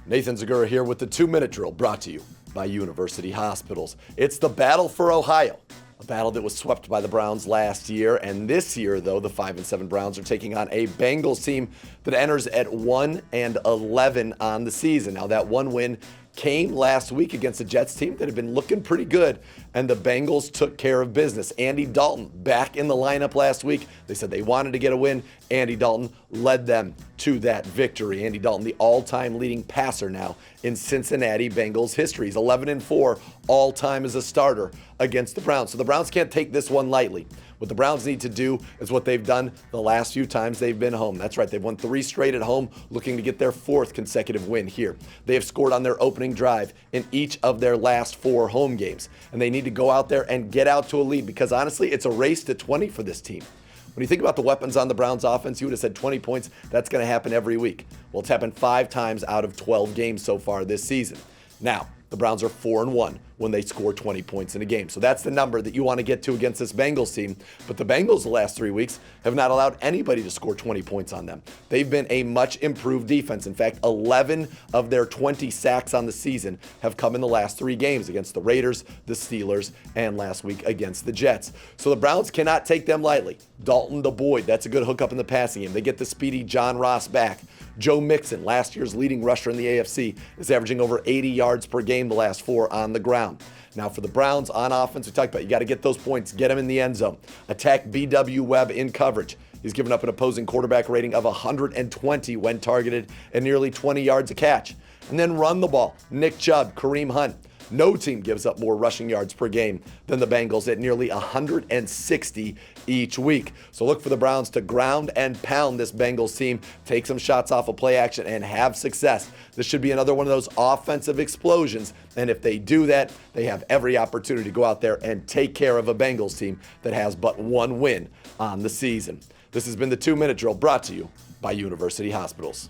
Nathan Zegura here with the 2-minute drill brought to you by University Hospitals. It's the battle for Ohio, a battle that was swept by the Browns last year. And this year, though, the 5-7 Browns are taking on a Bengals team that enters at 1-11 on the season. Now, that one win came last week against the Jets team that had been looking pretty good, and the Bengals took care of business. Andy Dalton back in the lineup last week. They said they wanted to get a win. Andy Dalton led them to that victory. Andy Dalton, the all-time leading passer now in Cincinnati Bengals history. He's 11-4 all-time as a starter against the Browns. So the Browns can't take this one lightly. What the Browns need to do is what they've done the last few times they've been home. That's right, they've won 3 straight at home, looking to get their 4th consecutive win here. They have scored on their opening drive in each of their last 4 home games. And they need to go out there and get out to a lead because honestly, it's a race to 20 for this team. When you think about the weapons on the Browns offense, you would have said 20 points. That's going to happen every week. Well, it's happened 5 times out of 12 games so far this season. Now, the Browns are 4-1 when they score 20 points in a game. So that's the number that you want to get to against this Bengals team. But the Bengals the last 3 weeks have not allowed anybody to score 20 points on them. They've been a much improved defense. In fact, 11 of their 20 sacks on the season have come in the last 3 games against the Raiders, the Steelers, and last week against the Jets. So the Browns cannot take them lightly. Dalton the Boyd, that's a good hookup in the passing game. They get the speedy John Ross back. Joe Mixon, last year's leading rusher in the AFC, is averaging over 80 yards per game the last 4 on the ground. Now for the Browns on offense, we talked about you got to get those points, get them in the end zone. Attack B.W. Webb in coverage. He's given up an opposing quarterback rating of 120 when targeted and nearly 20 yards a catch. And then run the ball. Nick Chubb, Kareem Hunt. No team gives up more rushing yards per game than the Bengals at nearly 160 each week. So look for the Browns to ground and pound this Bengals team, take some shots off of play action, and have success. This should be another one of those offensive explosions. And if they do that, they have every opportunity to go out there and take care of a Bengals team that has but 1 win on the season. This has been the 2-minute drill brought to you by University Hospitals.